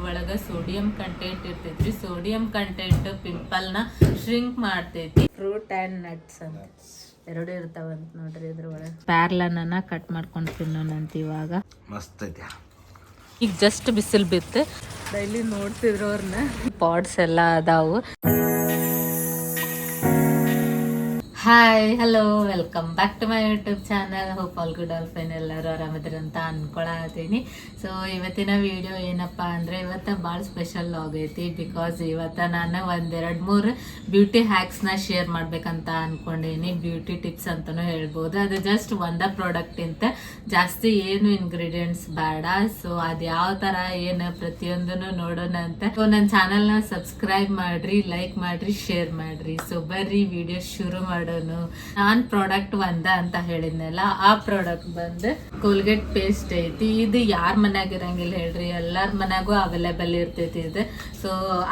ಒಳಗ sodium content ಇರ್ತೈತ್ರಿ. Sodium content pimple ನ ಶ್ರಿಂಕ್ ಮಾಡ್ತೈತಿ. ಫ್ರೂಟ್ ಅಂಡ್ ನಟ್ಸ್ ಅಂತ ಎರಡು ಇರ್ತಾವಂತ ನೋಡ್ರಿ ಇದ್ರೊಳಗೆ. ಪ್ಯಾರ್ಲನ್ನ ಕಟ್ ಮಾಡ್ಕೊಂಡು ತಿನ್ನೋಣಂತ ಇವಾಗ. ಮಸ್ತ್ ಐತಿ. ಈಗ ಜಸ್ಟ್ ಬಿಸಿಲು ಬಿತ್ತು. ಡೈಲಿ ನೋಡ್ತಿದ್ರು ಅವ್ರನ್ನ. ಪಾಟ್ಸ್ ಎಲ್ಲ ಅದಾವು. Hi hello welcome back to my YouTube channel. Hope all good all fine, ಎಲ್ಲರೂ ಆರಾಮದಿರಂತ ಅನ್ಕೊಳತೀನಿ. ಸೊ ಇವತ್ತಿನ ವಿಡಿಯೋ ಏನಪ್ಪ ಅಂದರೆ ಇವತ್ತು ಭಾಳ ಸ್ಪೆಷಲ್ ಆಗೈತಿ. ಬಿಕಾಸ್ ಇವತ್ತು ನಾನು 1-2-3 ಬ್ಯೂಟಿ ಹ್ಯಾಕ್ಸ್ನ ಶೇರ್ ಮಾಡ್ಬೇಕಂತ ಅನ್ಕೊಂಡೀನಿ. ಬ್ಯೂಟಿ ಟಿಪ್ಸ್ ಅಂತಲೂ ಹೇಳ್ಬೋದು. ಅದು ಜಸ್ಟ್ ಒಂದೇ ಪ್ರಾಡಕ್ಟಿಂತ ಜಾಸ್ತಿ ಏನು ಇಂಗ್ರೀಡಿಯೆಂಟ್ಸ್ ಬೇಡ. ಸೊ ಅದು ಯಾವ ಥರ ಏನು ಪ್ರತಿಯೊಂದನ್ನು ನೋಡೋಣ ಅಂತ. ಸೊ ನನ್ನ ಚಾನಲ್ನ ಸಬ್ಸ್ಕ್ರೈಬ್ ಮಾಡ್ರಿ, ಲೈಕ್ ಮಾಡ್ರಿ, ಶೇರ್ ಮಾಡ್ರಿ. ಸೊ ಬರ್ರಿ ವಿಡಿಯೋ ಶುರು ಮಾಡೋಣ. ನಾನ್ ಪ್ರಾಡಕ್ಟ್ ಒಂದ ಅಂತ ಹೇಳಿದ್ನಲ್ಲ, ಆ ಪ್ರಾಡಕ್ಟ್ ಬಂದು ಕೋಲ್ಗೇಟ್ ಪೇಸ್ಟ್ ಐತಿ. ಇದು ಯಾರ ಮನ್ಯಾಗ ಇರಂಗಿಲ್ಲ ಹೇಳ್ರಿ, ಎಲ್ಲಾರ ಮನ್ಯಾಗೂ ಅವೈಲೇಬಲ್ ಇರ್ತೈತಿ ಇದು. ಸೊ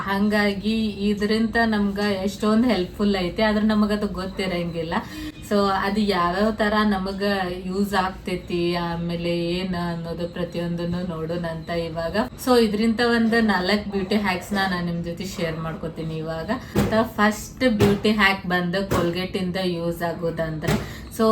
ಹಂಗಾಗಿ ಇದರಿಂದ ನಮ್ಗ ಎಷ್ಟೊಂದು ಹೆಲ್ಪ್ಫುಲ್ ಐತಿ, ಆದ್ರೆ ನಮಗದು ಗೊತ್ತಿರಂಗಿಲ್ಲ. ಸೊ ಅದು ಯಾವ್ಯಾವ ತರ ನಮಗ ಯೂಸ್ ಆಗ್ತೈತಿ, ಆಮೇಲೆ ಏನ್ ಅನ್ನೋದು ಪ್ರತಿಯೊಂದನ್ನು ನೋಡೋಣಂತ ಇವಾಗ. ಸೊ ಇದರಿಂದ ಒಂದು 4 ಬ್ಯೂಟಿ ಹ್ಯಾಕ್ಸ್ ನಾನು ನಿಮ್ ಜೊತೆ ಶೇರ್ ಮಾಡ್ಕೋತೀನಿ ಇವಾಗ. ಫಸ್ಟ್ ಬ್ಯೂಟಿ ಹ್ಯಾಕ್ ಬಂದು ಕೋಲ್ಗೇಟ್ ಇಂದ ಯೂಸ್ ಆಗೋದಂದ್ರೆ ಸೊ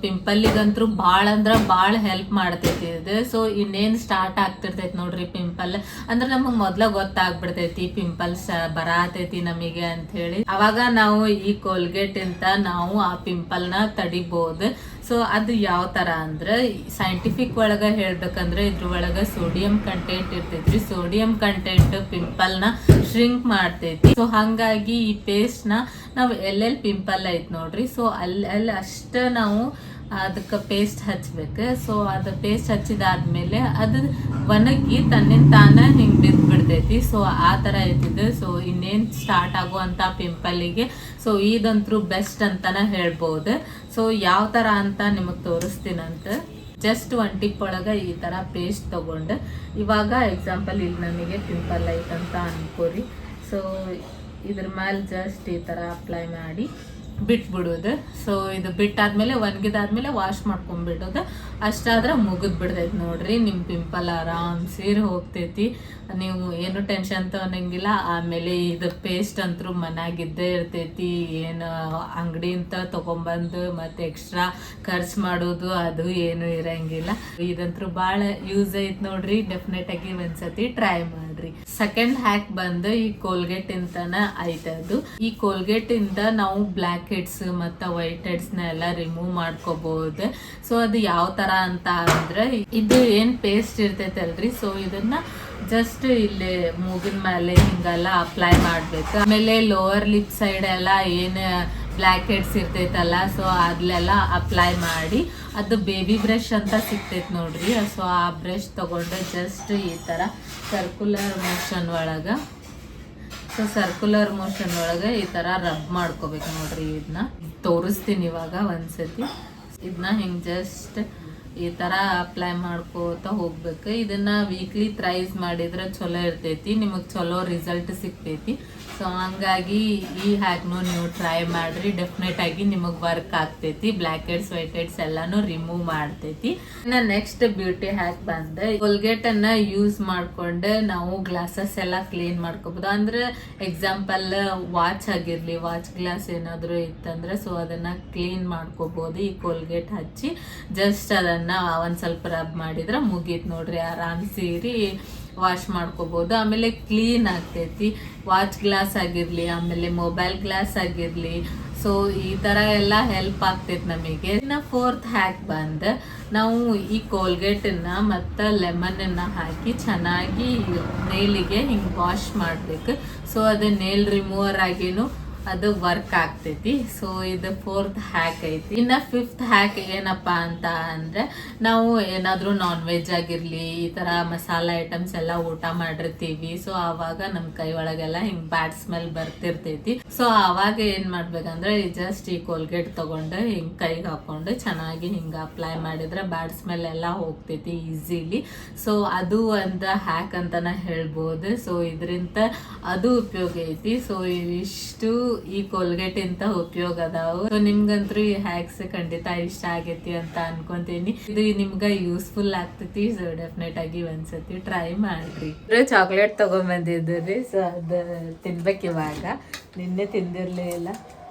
ಪಿಂಪಲ್ಗಂತೂ ಭಾಳ ಅಂದ್ರೆ ಭಾಳ ಹೆಲ್ಪ್ ಮಾಡ್ತೈತಿ ಇದು. ಸೊ ಇನ್ನೇನು ಸ್ಟಾರ್ಟ್ ಆಗ್ತಿರ್ತೈತಿ ನೋಡ್ರಿ ಪಿಂಪಲ್ ಅಂದ್ರೆ ನಮಗೆ ಮೊದ್ಲ ಗೊತ್ತಾಗ್ಬಿಡ್ತೈತಿ ಪಿಂಪಲ್ಸ್ ಬರಾತೈತಿ ನಮಗೆ ಅಂತ ಹೇಳಿ. ಅವಾಗ ನಾವು ಈ ಕೋಲ್ಗೇಟ್ ಇಂದ ನಾವು ಆ ಪಿಂಪಲ್ನ ತಡಿಬಹುದು. ಸೊ ಅದು ಯಾವ ತರ ಅಂದ್ರೆ ಸೈಂಟಿಫಿಕ್ ಒಳಗ ಹೇಳ್ಬೇಕಂದ್ರೆ ಇದ್ರೊಳಗ ಸೋಡಿಯಂ ಕಂಟೆಂಟ್ ಇರ್ತೈತ್ರಿ. ಸೋಡಿಯಂ ಕಂಟೆಂಟ್ ಪಿಂಪಲ್ ನ ಶ್ರಿಂಕ್ ಮಾಡ್ತೈತಿ. ಸೊ ಹಂಗಾಗಿ ಈ ಪೇಸ್ಟ್ ನ ನಾವು ಎಲ್ಲೆಲ್ಲಿ ಪಿಂಪಲ್ ಐತ್ ನೋಡ್ರಿ, ಸೊ ಅಲ್ಲಿ ಅಷ್ಟ ನಾವು ಅದಕ್ಕೆ ಪೇಸ್ಟ್ ಹಚ್ಬೇಕು. ಸೊ ಅದು ಪೇಸ್ಟ್ ಹಚ್ಚಿದಾದ್ಮೇಲೆ ಅದು ಒಣಗಿ ತನ್ನಿಂದ ತಾನ ಹಿಂಗ್ ಬಿಡ್ತೈತಿ. ಸೊ ಆ ತರ ಐತಿದ್ದು. ಸೊ ಇನ್ನೇನ್ ಸ್ಟಾರ್ಟ್ ಆಗುವಂತ ಪಿಂಪಲ್ಗೆ ಸೊ ಇದಂತೂ ಬೆಸ್ಟ್ ಅಂತಾನ ಹೇಳ್ಬೋದು. ಸೊ ಯಾವ ತರ ಅಂತ ನಿಮಗ್ ತೋರಿಸ್ತೀನಂತ. ಜಸ್ಟ್ 1 ಟಿಪ್ ಒಳಗ ಈ ತರ ಪೇಸ್ಟ್ ತಗೊಂಡು ಇವಾಗ ಎಕ್ಸಾಂಪಲ್ ಇಲ್ಲಿ ನನಗೆ ಪಿಂಪಲ್ ಐತಂತ ಅನ್ಕೋರಿ. ಸೊ ಇದ್ರ ಮೇಲೆ ಜಸ್ಟ್ ಈ ತರ ಅಪ್ಲೈ ಮಾಡಿ ಬಿಟ್ಬಿಡೋದು. ಸೊ ಇದು ಬಿಟ್ಟಾದ್ಮೇಲೆ ಒಣಗಿದಾದ್ಮೇಲೆ ವಾಶ್ ಮಾಡ್ಕೊಂಡ್ಬಿಡೋದು. ಅಷ್ಟಾದ್ರೆ ಮುಗಿದ್ ಬಿಡ್ತೈತಿ ನೋಡ್ರಿ, ನಿಮ್ ಪಿಂಪಲ್ ಆರಾಮ್ ಸೇರಿ ಹೋಗ್ತೈತಿ. ನೀವು ಏನು ಟೆನ್ಷನ್ ತಗೊಳಂಗಿಲ್ಲ. ಆಮೇಲೆ ಇದು ಪೇಸ್ಟ್ ಅಂತೂ ಮನ್ಯಾಗಿದ್ದೇ ಇರ್ತೈತಿ. ಏನು ಅಂಗಡಿ ಅಂತ ತಗೊಂಬಂದು ಮತ್ತೆ ಎಕ್ಸ್ಟ್ರಾ ಖರ್ಚು ಮಾಡೋದು ಅದು ಏನು ಇರಂಗಿಲ್ಲ. ಇದಂತೂ ಭಾಳ ಯೂಸ್ ಐತ್ ನೋಡ್ರಿ. ಡೆಫಿನೆಟ್ ಆಗಿ ಒಂದ್ಸತಿ ಟ್ರೈ ಮಾಡ್ರಿ. ಸೆಕೆಂಡ್ ಹ್ಯಾಕ್ ಬಂದು ಈ ಕೋಲ್ಗೇಟ್ ಇಂತಾನ ಐತದು. ಈ ಕೋಲ್ಗೇಟ್ ಇಂದ ನಾವು ಬ್ಲ್ಯಾಕ್ ಹೆಡ್ಸ್ ಮತ್ತು ವೈಟ್ ಹೆಡ್ಸ್ ನ ಎಲ್ಲ ರಿಮೂವ್ ಮಾಡ್ಕೋಬಹುದು. ಸೊ ಅದು ಯಾವ ತರ ಅಂತ ಅಂದ್ರೆ ಇದು ಏನ್ ಪೇಸ್ಟ್ ಇರ್ತೈತಲ್ರಿ, ಸೊ ಇದನ್ನ ಜಸ್ಟ್ ಇಲ್ಲಿ ಮೂಗಿನ ಮೇಲೆ ಹಿಂಗೆಲ್ಲ ಅಪ್ಲೈ ಮಾಡ್ಬೇಕು. ಆಮೇಲೆ ಲೋವರ್ ಲಿಪ್ ಸೈಡ್ ಎಲ್ಲ ಏನ್ ಬ್ಲ್ಯಾಕ್ ಹೆಡ್ಸ್ ಇರ್ತೈತಲ್ಲ, ಸೊ ಅದ್ಲೆಲ್ಲ ಅಪ್ಲೈ ಮಾಡಿ ಅದು ಬೇಬಿ ಬ್ರಷ್ ಅಂತ ಸಿಗ್ತೈತಿ ನೋಡ್ರಿ. ಸೊ ಆ ಬ್ರಷ್ ತಗೊಂಡು ಜಸ್ಟ್ ಈ ತರ ಸರ್ಕ್ಯುಲರ್ ಮೋಷನ್ ಒಳಗ ಈ ತರ ರಬ್ ಮಾಡ್ಕೋಬೇಕು ನೋಡ್ರಿ. ಇದನ್ನ ತೋರಿಸ್ತೀನಿ ಇವಾಗ ಒಂದ್ಸತಿ. ಇದನ್ನ ಹಿಂಗ್ ಜಸ್ಟ್ ಈ ತರ ಅಪ್ಲೈ ಮಾಡ್ಕೋತ ಹೋಗ್ಬೇಕು. ಇದನ್ನ ವೀಕ್ಲಿ ಥ್ರೈಸ್ ಮಾಡಿದ್ರೆ ಚಲೋ ಇರ್ತೈತಿ, ನಿಮಗ್ ಚಲೋ ರಿಸಲ್ಟ್ ಸಿಗ್ತೈತಿ. ಸೊ ಹಂಗಾಗಿ ಈ ಹ್ಯಾಕ್ನು ನೀವು ಟ್ರೈ ಮಾಡ್ರಿ. ಡೆಫಿನೆಟ್ ಆಗಿ ನಿಮಗ್ ವರ್ಕ್ ಆಗ್ತೈತಿ. ಬ್ಲ್ಯಾಕ್ ಹೆಡ್ಸ್ ವೈಟ್ ಹೆಡ್ಸ್ ಎಲ್ಲಾನು ರಿಮೂವ್ ಮಾಡ್ತೈತಿ. ಇನ್ನ ನೆಕ್ಸ್ಟ್ ಬ್ಯೂಟಿ ಹ್ಯಾಕ್ ಬಂದ ಕೋಲ್ಗೇಟ್ ಅನ್ನ ಯೂಸ್ ಮಾಡ್ಕೊಂಡು ನಾವು ಗ್ಲಾಸಸ್ ಎಲ್ಲ ಕ್ಲೀನ್ ಮಾಡ್ಕೋಬಹುದು. ಅಂದ್ರೆ ಎಕ್ಸಾಂಪಲ್ ವಾಚ್ ಆಗಿರ್ಲಿ, ವಾಚ್ ಗ್ಲಾಸ್ ಏನಾದ್ರು ಇತ್ತಂದ್ರೆ ಸೊ ಅದನ್ನ ಕ್ಲೀನ್ ಮಾಡ್ಕೋಬಹುದು. ಈ ಕೋಲ್ಗೇಟ್ ಹಚ್ಚಿ ಜಸ್ಟ್ ಅದನ್ನ ಒಂದ್ ಸ್ವಲ್ಪ ರಬ್ ಮಾಡಿದ್ರೆ ಮುಗೀತ್ ನೋಡ್ರಿ. ಆರಾಮ್ ಸೇರಿ ವಾಶ್ ಮಾಡ್ಕೋಬಹುದು. ಆಮೇಲೆ ಕ್ಲೀನ್ ಆಗ್ತೈತಿ. ವಾಚ್ ಗ್ಲಾಸ್ ಆಗಿರ್ಲಿ, ಆಮೇಲೆ ಮೊಬೈಲ್ ಗ್ಲಾಸ್ ಆಗಿರ್ಲಿ, ಸೊ ಈ ತರ ಎಲ್ಲ ಹೆಲ್ಪ್ ಆಗ್ತೈತಿ ನಮಗೆ. ಇನ್ನ 4th ಹ್ಯಾಕ್ ಬಂದ್ ನಾವು ಈ ಕೋಲ್ಗೇಟ್ ಅನ್ನ ಮತ್ತ ಲೆಮನ್ ಅನ್ನ ಹಾಕಿ ಚೆನ್ನಾಗಿ ನೇಲಿಗೆ ಹಿಂಗ್ ವಾಶ್ ಮಾಡ್ಬೇಕು. ಸೊ ಅದು ನೇಲ್ ರಿಮೂವರ್ ಆಗಿನೂ ಅದು ವರ್ಕ್ ಆಗ್ತೈತಿ. ಸೊ ಇದು 4th ಹ್ಯಾಕ್ ಐತಿ. ಇನ್ನ 5th ಹ್ಯಾಕ್ ಏನಪ್ಪಾ ಅಂತ ಅಂದ್ರೆ ನಾವು ಏನಾದ್ರೂ ನಾನ್ ವೆಜ್ ಆಗಿರ್ಲಿ, ಈ ತರ ಮಸಾಲಾ ಐಟಮ್ಸ್ ಎಲ್ಲ ಊಟ ಮಾಡಿರ್ತೀವಿ. ಸೊ ಆವಾಗ ನಮ್ ಕೈ ಒಳಗೆಲ್ಲ ಹಿಂಗ್ ಬ್ಯಾಡ್ ಸ್ಮೆಲ್ ಬರ್ತಿರ್ತೈತಿ. ಸೊ ಆವಾಗ ಏನ್ ಮಾಡ್ಬೇಕಂದ್ರೆ ಜಸ್ಟ್ ಈ ಕೋಲ್ಗೇಟ್ ತಗೊಂಡು ಹಿಂಗ್ ಕೈಗೆ ಹಾಕೊಂಡು ಚೆನ್ನಾಗಿ ಹಿಂಗ ಅಪ್ಲೈ ಮಾಡಿದ್ರೆ ಬ್ಯಾಡ್ ಸ್ಮೆಲ್ ಎಲ್ಲ ಹೋಗ್ತೈತಿ ಈಸಿಲಿ. ಸೊ ಅದು ಒಂದು ಹ್ಯಾಕ್ ಅಂತಾನ ಹೇಳ್ಬೋದು. ಸೊ ಇದರಿಂದ ಅದು ಉಪಯೋಗ ಐತಿ. ಸೊ ಇಷ್ಟು ಈ ಕೋಲ್ಗೇಟ್ ಇಂತ ಉಪಯೋಗ ಅದಾವು. ಸೊ ನಿಮ್ಗಂತೂ ಈ ಹ್ಯಾಕ್ಸ್ ಖಂಡಿತ ಇಷ್ಟ ಆಗೈತಿ ಅಂತ ಅನ್ಕೊಂತೀನಿ. ಇದು ನಿಮ್ಗ ಯೂಸ್ಫುಲ್ ಆಗ್ತೈತಿ. ಸೊ ಡೆಫಿನೆಟ್ ಆಗಿ ಒಂದ್ಸತಿ ಟ್ರೈ ಮಾಡ್ರಿ. ಚಾಕ್ಲೇಟ್ ತಗೊಂಡ್ಬಂದಿದ್ರಿ. ಸೊ ಅದ ತಿನ್ಬೇಕು ಇವಾಗ. ನಿನ್ನೆ ತಿಂದಿರ್ಲೇ ಇಲ್ಲ.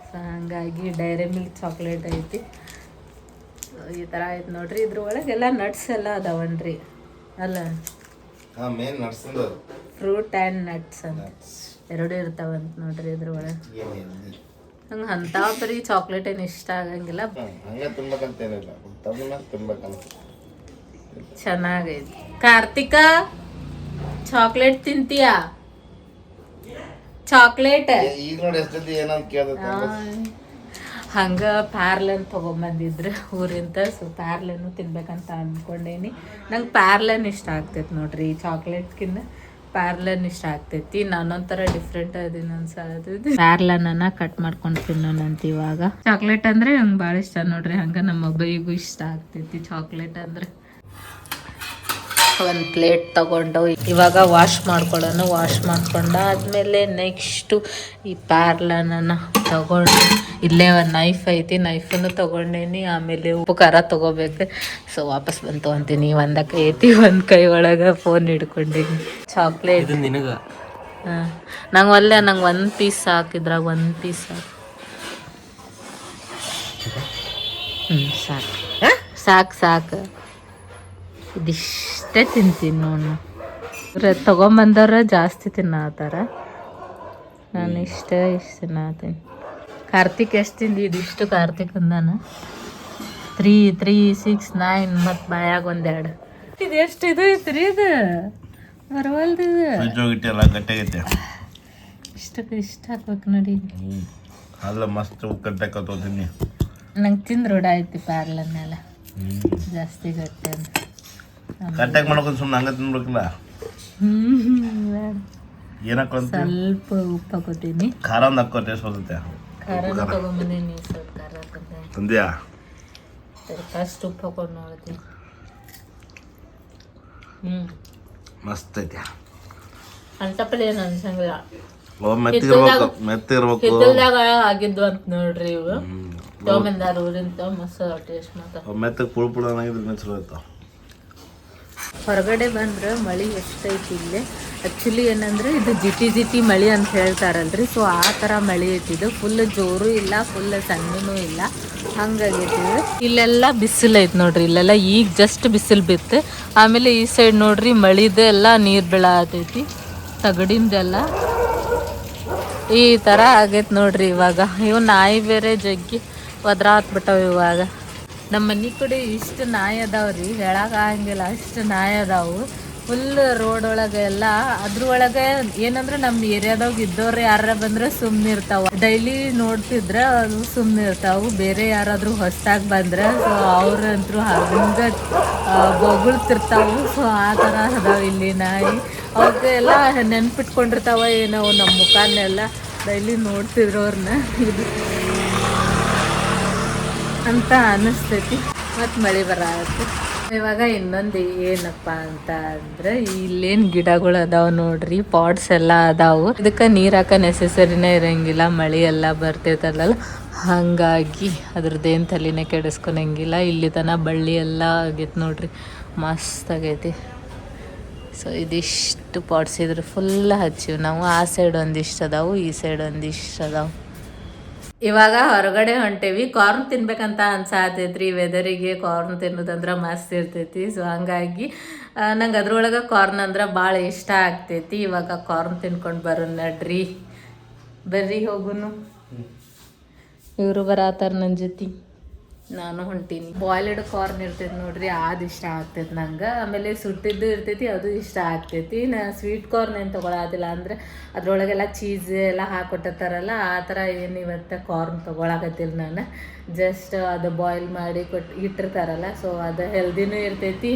ಸೊ ಹಂಗಾಗಿ ಡೈರಿ ಮಿಲ್ಕ್ ಚಾಕ್ಲೇಟ್ ಐತಿ. ಈ ತರ ಐತಿ ನೋಡ್ರಿ. ಇದ್ರೊಳಗೆಲ್ಲ ನಟ್ಸ್ ಎಲ್ಲ ಅದಾವನ್ರಿ ಅಲ್ಲ, ಫ್ರೂಟ್ ಆ್ಯಂಡ್ ನಟ್ಸ್ ಅಂತ ಎರಡು ಇರ್ತಾವಂತ ನೋಡ್ರಿ ಇದ್ರೊಳಗೆ. ಹಂಗೆ ಅಂತ ಬರೀ ಚಾಕ್ಲೇಟ್ ಏನು ಇಷ್ಟ ಆಗಂಗಿಲ್ಲ. ಚೆನ್ನಾಗೈತಿ. ಕಾರ್ತಿಕ ಚಾಕ್ಲೇಟ್ ತಿಂತೀಯಾ? ಚಾಕ್ಲೇಟ್ ಹಂಗ ಪ್ಯಾರ್ಲನ್ ತೊಗೊಂಬಂದಿದ್ರು ಊರಿಂದ. ಸೊ ಪ್ಯಾರ್ಲನ್ನು ತಿನ್ಬೇಕಂತ ಅಂದ್ಕೊಂಡೇನಿ. ನಂಗೆ ಪ್ಯಾರ್ಲನ್ ಇಷ್ಟ ಆಗ್ತೈತಿ ನೋಡ್ರಿ. ಈ ಚಾಕ್ಲೇಟ್ಕಿನ್ನ ಪ್ಯಾರ್ಲನ್ ಇಷ್ಟ ಆಗ್ತೈತಿ. ನಾನೊಂಥರ ಡಿಫ್ರೆಂಟ್ ಅದೀನಿ ಅನ್ಸದು. ಪ್ಯಾರ್ಲನ್ನ ಕಟ್ ಮಾಡ್ಕೊಂಡು ತಿನ್ನೋಣಂತ ಇವಾಗ. ಚಾಕ್ಲೇಟ್ ಅಂದ್ರೆ ನಂಗೆ ಭಾಳ ಇಷ್ಟ ನೋಡ್ರಿ. ಹಂಗ ನಮ್ಮ ಒಬ್ಬರಿಗೂ ಇಷ್ಟ ಆಗ್ತೈತಿ ಚಾಕ್ಲೇಟ್ ಅಂದ್ರೆ. ಒಂದು ಪ್ಲೇಟ್ ತಗೊಂಡು ಇವಾಗ ವಾಶ್ ಮಾಡ್ಕೊಳ್ಳೋಣ. ವಾಶ್ ಮಾಡ್ಕೊಂಡಾದ್ಮೇಲೆ ನೆಕ್ಸ್ಟು ಈ ಪ್ಯಾರ್ಲನ್ನ ತಗೊಂಡು, ಇಲ್ಲೇ ಒಂದು ನೈಫ್ ಐತಿ, ನೈಫನ್ನು ತಗೊಂಡೇನಿ. ಆಮೇಲೆ ಉಪ್ಪು ಖಾರ ತಗೋಬೇಕು. ಸೊ ವಾಪಸ್ ಬಂತು ಅಂತೀನಿ. ಒಂದ ಕೈ ಐತಿ, ಒಂದು ಕೈ ಒಳಗೆ ಫೋನ್ ಹಿಡ್ಕೊಂಡೀನಿ. ಚಾಕ್ಲೇಟ್ ಹಾಂ ನಂಗೆ ಒಲ್ಲೆ, ನಂಗೆ ಒಂದು ಪೀಸ್ ಸಾಕಿದ್ರಾಗ ಒಂದು ಪೀಸ್ ಸಾಕು. ಸಾಕು ಸಾಕು ಇದಿಷ್ಟೇ ತಿಂತೀನಿ ನೋಡು. ತೊಗೊಂಬಂದವ್ರ ಜಾಸ್ತಿ ತಿನ್ನತ್ತಾರ. ನಾನು ಇಷ್ಟು ತಿನ್ನತ್ತೀನಿ. ಕಾರ್ತಿಕ್ ಎಷ್ಟು ತಿಂದು? ಇದಿಷ್ಟು ಕಾರ್ತಿಕ್ ಅಂದಾನ 3, 3, 6, 9 ಮತ್ತು ಬಾಯಾಗ ಒಂದೆರಡು. ಇದು ಎಷ್ಟು ಇದು ಐತ್ರಿ? ಇದು ಬರವಲ್ದು. ಇಷ್ಟಕ್ಕೆ ಇಷ್ಟ ಹಾಕ್ಬೇಕು ನೋಡಿ. ಅಲ್ಲ ಮಸ್ತ್ ಕಟ್ಟಕತ್ತೀನಿ. ನಂಗೆ ತಿಂದು ರೂಢ ಐತಿ ಪ್ಯಾರ್ಲನ್ನೆಲ್ಲ. ಜಾಸ್ತಿ ಗಟ್ಟಿ ಅಂತ ಕಟ್ಟಾಗಿ ಮಾಡ್ಕೊಂಡು ಸುಮ್ಮನೆ ಹಂಗೆ ತಿನ್ಬೇಕಲ್ಲ. ಏನಕ್ಕ ಸ್ವಲ್ಪ ಉಪ್ಪು ಹಾಕೋತೀನಿ. ಖಾರ ಒಂದು ಹಾಕೋ ಟೇಸ್ಟ್ ಬರುತ್ತೆ. ಖಾರನ ತೊಗೊಂಬಂದೀನಿ. ಸ್ವಲ್ಪ ಖಾರ ಹಾಕೊಂಡೆ ತಂದ್ಯಾ? ಫಸ್ಟ್ ಉಪ್ಪು ಹಾಕೊಂಡು ನೋಡ್ತೀನಿ. ಮಸ್ತ್ ಐತಿ. ಅಂತಪಲ್ಲಿ ಏನು ಅನ್ಸಂಗಿಲ್ಲ. ಮೆತ್ತಿರ್ಬೇಕು. ಹಿತ್ತಲ್ದಾಗ ಆಗಿದ್ವು ಅಂತ ನೋಡ್ರಿ ಇವು. ತೊಗೊಂಬಂದಾರ ಊರಿಂದ. ಮಸ್ತ್ ಟೇಸ್ಟ್ ಮಾತ್ರ. ಮೆತ್ತಗೆ ಪುಳು ಪುಳು ಅನ್ನಂಗಿದ್ರೆ ಮೆಚ್ಚಲು ಇರ್ತಾವ. ಹೊರಗಡೆ ಬಂದ್ರೆ ಮಳೆ ಎಷ್ಟೈತಿ ಇಲ್ಲಿ. ಆ್ಯಕ್ಚುಲಿ ಏನಂದ್ರೆ ಇದು ಜಿಟಿ ಜಿಟಿ ಮಳೆ ಅಂತ ಹೇಳ್ತಾರಲ್ರಿ. ಸೊ ಆ ಥರ ಮಳೆ ಐತಿದು. ಫುಲ್ ಜೋರು ಇಲ್ಲ, ಫುಲ್ ಸಣ್ಣನೂ ಇಲ್ಲ, ಹಂಗಾಗೈತಿದು. ಇಲ್ಲೆಲ್ಲ ಬಿಸಿಲು ಐತಿ ನೋಡ್ರಿ. ಇಲ್ಲೆಲ್ಲ ಈಗ ಜಸ್ಟ್ ಬಿಸಿಲು ಬಿತ್ತು. ಆಮೇಲೆ ಈ ಸೈಡ್ ನೋಡ್ರಿ ಮಳಿದೆಲ್ಲ ನೀರು ಬೀಳತೈತಿ, ತಗಡಿಂದೆಲ್ಲ ಈ ಥರ ಆಗೈತೆ ನೋಡ್ರಿ. ಇವಾಗ ಇವು ನಾಯಿ ಬೇರೆ ಜಗ್ಗಿ ಒದ್ರಾತ್ಬಿಟ್ಟವು. ಇವಾಗ ನಮ್ಮ ಮನೆ ಕಡೆ ಇಷ್ಟು ನಾಯಿ ಅದಾವ್ರಿ, ಹೇಳಕ್ಕಾಗಂಗಿಲ್ಲ. ಅಷ್ಟು ನಾಯಿ ಅದಾವು ಫುಲ್ ರೋಡ್ ಒಳಗೆ ಎಲ್ಲ. ಅದ್ರೊಳಗೆ ಏನಂದ್ರೆ ನಮ್ಮ ಏರಿಯಾದಾಗ ಇದ್ದವ್ರು ಯಾರ ಬಂದ್ರೆ ಸುಮ್ಮನೆ ಇರ್ತಾವ. ಡೈಲಿ ನೋಡ್ತಿದ್ರೆ ಅದು ಸುಮ್ಮನೆ ಇರ್ತಾವು. ಬೇರೆ ಯಾರಾದ್ರೂ ಹೊಸ್ದಾಗಿ ಬಂದ್ರೆ ಸೊ ಅವ್ರಂತರೂ ಹಂಗೆ ಬೊಗಳ್ತಿರ್ತಾವು. ಸೊ ಆ ಥರ ಅದಾವ ಇಲ್ಲಿ ನಾಯಿ. ಅವಕ್ಕೆಲ್ಲ ನೆನ್ಪಿಟ್ಕೊಂಡಿರ್ತಾವ ಏನೋ ನಮ್ಮ ಮುಖಾನೆಲ್ಲ. ಡೈಲಿ ನೋಡ್ತಿದ್ರು ಅವ್ರನ್ನ ಇದು ಅಂತ ಅನ್ನಿಸ್ತೈತಿ. ಮತ್ತು ಮಳೆ ಬರತ್ತೆ. ಇವಾಗ ಇನ್ನೊಂದು ಏನಪ್ಪ ಅಂತ ಅಂದ್ರೆ, ಇಲ್ಲೇನು ಗಿಡಗಳು ಅದಾವ ನೋಡ್ರಿ. ಪಾಟ್ಸ್ ಎಲ್ಲ ಅದಾವು. ಇದಕ್ಕೆ ನೀರು ಹಾಕೋ ನೆಸೆಸರಿನೇ ಇರಂಗಿಲ್ಲ. ಮಳೆ ಎಲ್ಲ ಬರ್ತೈತಲ್ಲ, ಹಾಗಾಗಿ ಅದ್ರದ್ದೇನು ತಲೆನೇ ಕೆಡಿಸ್ಕೊಳಂಗಿಲ್ಲ. ಇಲ್ಲಿ ತನ ಬಳ್ಳಿ ಎಲ್ಲ ಆಗೈತೆ ನೋಡ್ರಿ, ಮಸ್ತ್ ಆಗೈತಿ. ಸೊ ಇದಿಷ್ಟು ಪಾಟ್ಸ್ ಇದ್ರೆ ಫುಲ್ ಹಚ್ಚಿವಿ ನಾವು. ಆ ಸೈಡ್ ಒಂದಿಷ್ಟು ಅದಾವು, ಈ ಸೈಡ್ ಒಂದಿಷ್ಟು ಅದಾವು. ಇವಾಗ ಹೊರಗಡೆ ಹೊಂಟೇವಿ. ಕಾರ್ನ್ ತಿನ್ಬೇಕಂತ ಅನ್ಸಾತೈತ್ರಿ. ವೆದರಿಗೆ ಕಾರ್ನ್ ತಿನ್ನೋದಂದ್ರೆ ಮಸ್ತ್ ಇರ್ತೈತಿ. ಸೊ ಹಂಗಾಗಿ ನಂಗೆ ಅದ್ರೊಳಗೆ ಕಾರ್ನ್ ಅಂದ್ರೆ ಭಾಳ ಇಷ್ಟ ಆಗ್ತೈತಿ. ಇವಾಗ ಕಾರ್ನ್ ತಿನ್ಕೊಂಡು ಬರೋಣ ನಡ್ರಿ. ಬರ್ರಿ ಹೋಗುನು. ಇವರು ಬರತ್ತಾರ ನನ್ನ ಜೊತೆ, ನಾನು ಹೊಂಟೀನಿ. ಬಾಯ್ಲ್ಡ್ ಕಾರ್ನ್ ಇರ್ತೈತಿ ನೋಡ್ರಿ, ಅದು ಇಷ್ಟ ಆಗ್ತೈತಿ ನಂಗೆ. ಆಮೇಲೆ ಸುಟ್ಟಿದ್ದು ಇರ್ತೈತಿ, ಅದು ಇಷ್ಟ ಆಗ್ತೈತಿ. ನಾ ಸ್ವೀಟ್ ಕಾರ್ನ್ ಏನು ತೊಗೊಳೋದಿಲ್ಲ. ಅಂದರೆ ಅದ್ರೊಳಗೆಲ್ಲ ಚೀಸ್ ಎಲ್ಲ ಹಾಕೊಟ್ಟಿರ್ತಾರಲ್ಲ, ಆ ಥರ ಏನು ಇವತ್ತು ಕಾರ್ನ್ ತೊಗೊಳಕತ್ತಿಲ್ಲ ನಾನು. ಜಸ್ಟ್ ಅದು ಬಾಯ್ಲ್ ಮಾಡಿ ಇಟ್ಟಿರ್ತಾರಲ್ಲ, ಸೊ ಅದು ಹೆಲ್ದಿನೂ ಇರ್ತೈತಿ,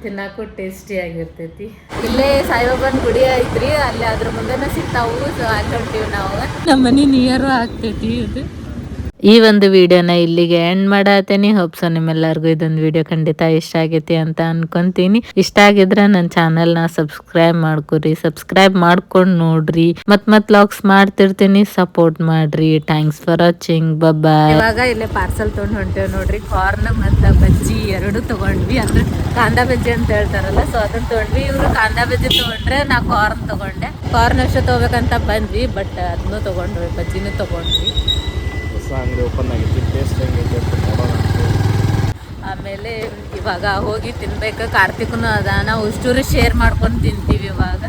ತಿನ್ನಕ್ಕೂ ಟೇಸ್ಟಿಯಾಗಿರ್ತೈತಿ. ಇಲ್ಲೇ ಸಾಯಿಬಾಬಾನ ಗುಡಿ ಐತ್ರಿ, ಅಲ್ಲಿ ಅದ್ರ ಮುಂದೆನೂ ಸಿಗ್ತಾವು. ಸೊ ಅಲ್ಲಿ ಹೊಂಟೀವಿ ನಾವು. ನಮ್ಮ ಮನೆ ನಿಯರು ಆಗ್ತೈತಿ ಇದು. ಈ ಒಂದು ವಿಡಿಯೋನ ಇಲ್ಲಿಗೆ ಎಂಡ್ ಮಾಡತ್ತೇನಿ. ಹೋಪ್ಸೋ ನಿಮ್ಮೆಲ್ಲರಿಗೂ ಇದೊಂದು ವಿಡಿಯೋ ಖಂಡಿತ ಇಷ್ಟ ಆಗೈತಿ ಅಂತ ಅನ್ಕೊಂತೀನಿ. ಇಷ್ಟ ಆಗಿದ್ರೆ ನನ್ನ ಚಾನೆಲ್ನ ಸಬ್ಸ್ಕ್ರೈಬ್ ಮಾಡ್ಕೊರಿ, ಸಬ್ಸ್ಕ್ರೈಬ್ ಮಾಡ್ಕೊಂಡು ನೋಡ್ರಿ. ಮತ್ ಲಾಗ್ಸ್ ಮಾಡ್ತಿರ್ತೀನಿ, ಸಪೋರ್ಟ್ ಮಾಡ್ರಿ. ಥ್ಯಾಂಕ್ಸ್ ಫಾರ್ ವಾಚಿಂಗ್, ಬಾಯ್. ಇವಾಗ ಇಲ್ಲೇ ಪಾರ್ಸಲ್ ತೊಗೊಂಡು ಹೊಂಟೇವ್ ನೋಡ್ರಿ. ಕಾರ್ನ್ ಮತ್ತು ಬಜ್ಜಿ ಎರಡು ತಗೊಂಡ್ವಿ. ಅಂದ್ರೆ ಕಾಂದಾ ಬಜ್ಜಿ ಅಂತ ಹೇಳ್ತಾರಲ್ಲ, ಸೊ ಅದನ್ನ ತಗೊಂಡ್ವಿ. ಇವರು ಕಾಂದಾ ಬಜ್ಜಿ ತಗೊಂಡ್ರೆ ನಾ ಕಾರ್ನ್ ತಗೊಂಡೆ. ಕಾರ್ನ್ ಅಷ್ಟೇ ತಗೋಬೇಕಂತ ಬಂದ್ವಿ, ಬಟ್ ಅದನ್ನು ತಗೊಂಡ್ವಿ, ಬಜ್ಜಿನೂ ತಗೊಂಡ್ವಿ. ಅಂಗಡಿ ಓಪನ್ ಆಗಿತ್ತು, ಟೇಸ್ಟ್ ಹೆಂಗೈತೆ ಅಂತ ನೋಡೋಣ. ಆಮೇಲೆ ಇವಾಗ ಹೋಗಿ ತಿನ್ಬೇಕು. ಕಾರ್ತಿಕ್ನು ಅದ, ನಾವು ಅಷ್ಟೂರು ಶೇರ್ ಮಾಡ್ಕೊಂಡು ತಿಂತೀವಿ ಇವಾಗ.